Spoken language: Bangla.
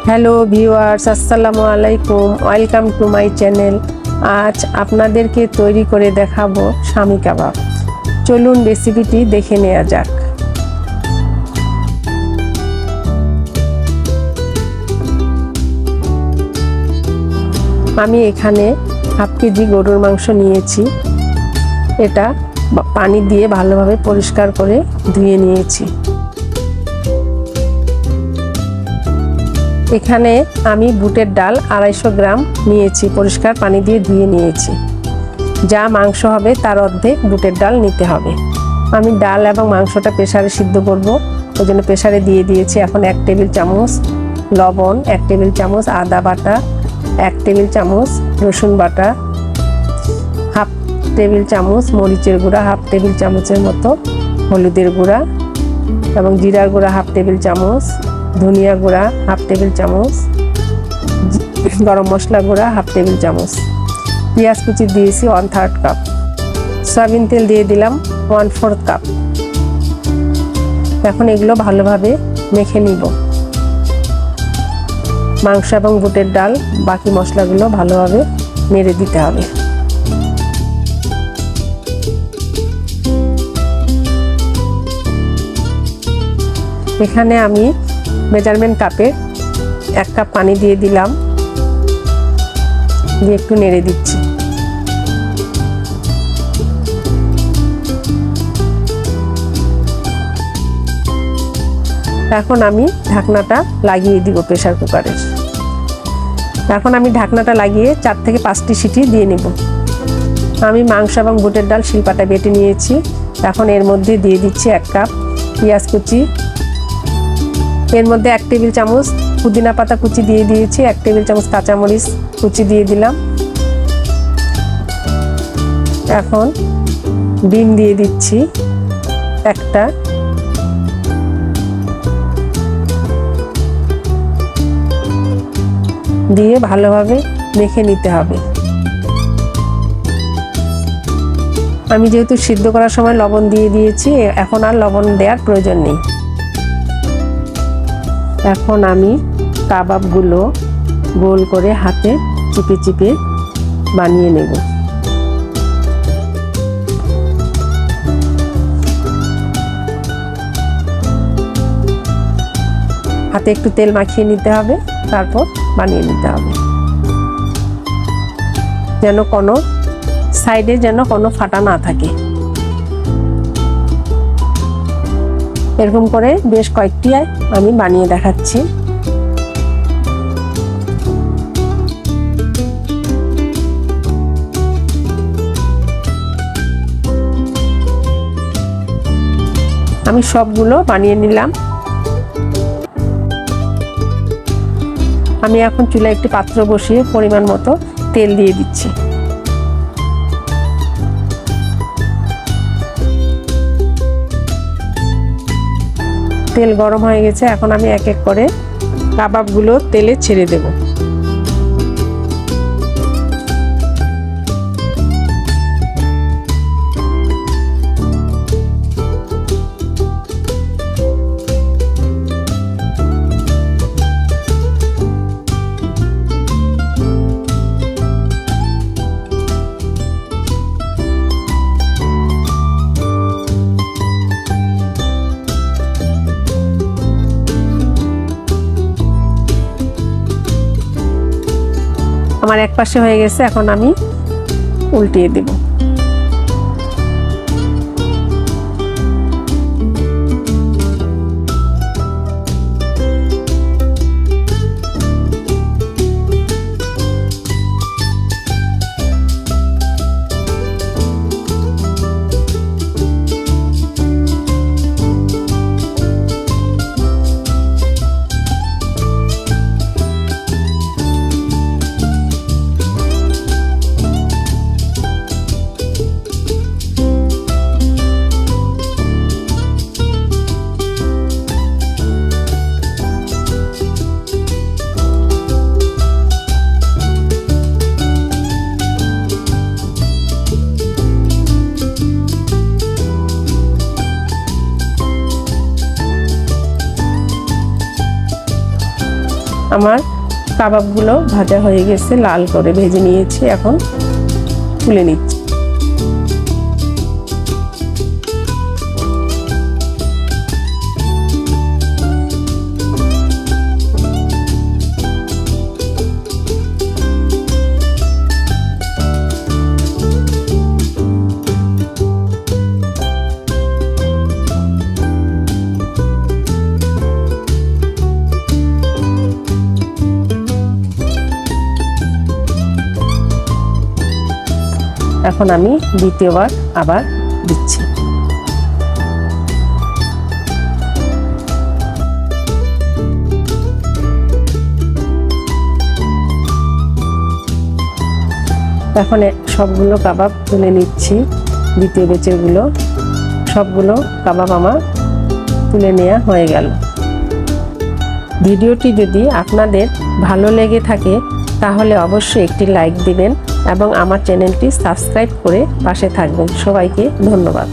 হ্যালো ভিউয়ার্স, আসসালামু আলাইকুম। Welcome to my channel. আজ আপনাদেরকে তৈরি করে দেখাবো শামি কাবাব। চলুন রেসিপিটি দেখে নেওয়া যাক। আমি এখানে হাফ কেজি গরুর মাংস নিয়েছি। এটা পানি দিয়ে ভালোভাবে পরিষ্কার করে ধুয়ে নিয়েছি। এখানে আমি বুটের ডাল 250 গ্রাম নিয়েছি, পরিষ্কার পানি দিয়ে ধুয়ে নিয়েছি। যা মাংস হবে তার অর্ধেক বুটের ডাল নিতে হবে। আমি ডাল এবং মাংসটা প্রেসারে সিদ্ধ করব, ওই জন্য প্রেসারে দিয়ে দিয়েছি। এখন 1 টেবিল চামচ লবণ, 1 টেবিল চামচ আদা বাটা, 1 টেবিল চামচ রসুন বাটা, হাফ টেবিল চামচ মরিচের গুঁড়া, হাফ টেবিল চামচের মতো হলুদের গুঁড়া এবং জিরার গুঁড়া হাফ টেবিল চামচ, ধনিয়া গুঁড়া হাফ টেবিল চামচ, গরম মশলা গুঁড়া হাফ টেবিল চামচ, পেঁয়াজ কুচি দিয়েছি 1/3 কাপ, সয়াবিন তেল দিয়ে দিলাম 1/4 কাপ। এখন এগুলো ভালোভাবে মেখে নিব। মাংস এবং বুটের ডাল বাকি মশলাগুলো ভালোভাবে নেড়ে দিতে হবে। এখানে আমি মেজারমেন্ট কাপে 1 কাপ পানি দিয়ে দিলাম, দিয়ে একটু নেড়ে দিচ্ছি। এখন আমি ঢাকনাটা লাগিয়ে দিব প্রেসার কুকারের। এখন আমি ঢাকনাটা লাগিয়ে 4 থেকে 5টি সিটি দিয়ে নিব। আমি মাংস এবং বুটের ডাল শিলপাটা বেটে নিয়েছি। এখন এর মধ্যে দিয়ে দিচ্ছি 1 কাপ পেঁয়াজ কুচি, এর মধ্যে 1 টেবিল চামচ পুদিনা পাতা কুচি দিয়ে দিয়েছি, 1 টেবিল চামচ কাঁচামরিচ কুচি দিয়ে দিলাম। এখন ডিম দিয়ে দিচ্ছি একটা, দিয়ে ভালোভাবে মেখে নিতে হবে। আমি যেহেতু সিদ্ধ করার সময় লবণ দিয়ে দিয়েছি, এখন আর লবণ দেওয়ার প্রয়োজন নেই। এখন আমি কাবাবগুলো গোল করে হাতে চিপে চিপে বানিয়ে নেব। হাতে একটু তেল মাখিয়ে নিতে হবে, তারপর বানিয়ে নিতে হবে। যেন কোনো সাইডে কোনো ফাটা না থাকে। এরকম করে বেশ কয়েকটি আমি বানিয়ে দেখাচ্ছি। আমি সবগুলো বানিয়ে নিলাম। আমি এখন চুলায় একটি পাত্র বসিয়ে পরিমাণ মতো তেল দিয়ে দিচ্ছি। তেল গরম হয়ে গেছে, এখন আমি এক এক করে কাবাবগুলো তেলে ছেড়ে দেব। আমার এক পাশে হয়ে গেছে, এখন আমি উল্টিয়ে দেব। আমার কাবাবগুলো ভাজা হয়ে গেছে, লাল করে ভেজে নিয়েছি, এখন তুলে নিচ্ছি। এখন আমি দ্বিতীয়বার আবার দিচ্ছি। এখন সবগুলো কাবাব তুলে নিচ্ছি। দ্বিতীয় ব্যাচেরগুলো সবগুলো কাবাব আমার তুলে নেওয়া হয়ে গেল। ভিডিওটি যদি আপনাদের ভালো লেগে থাকে তাহলে অবশ্যই একটি লাইক দিবেন এবং আমার চ্যানেলটি সাবস্ক্রাইব করে পাশে থাকবেন। সবাইকে ধন্যবাদ।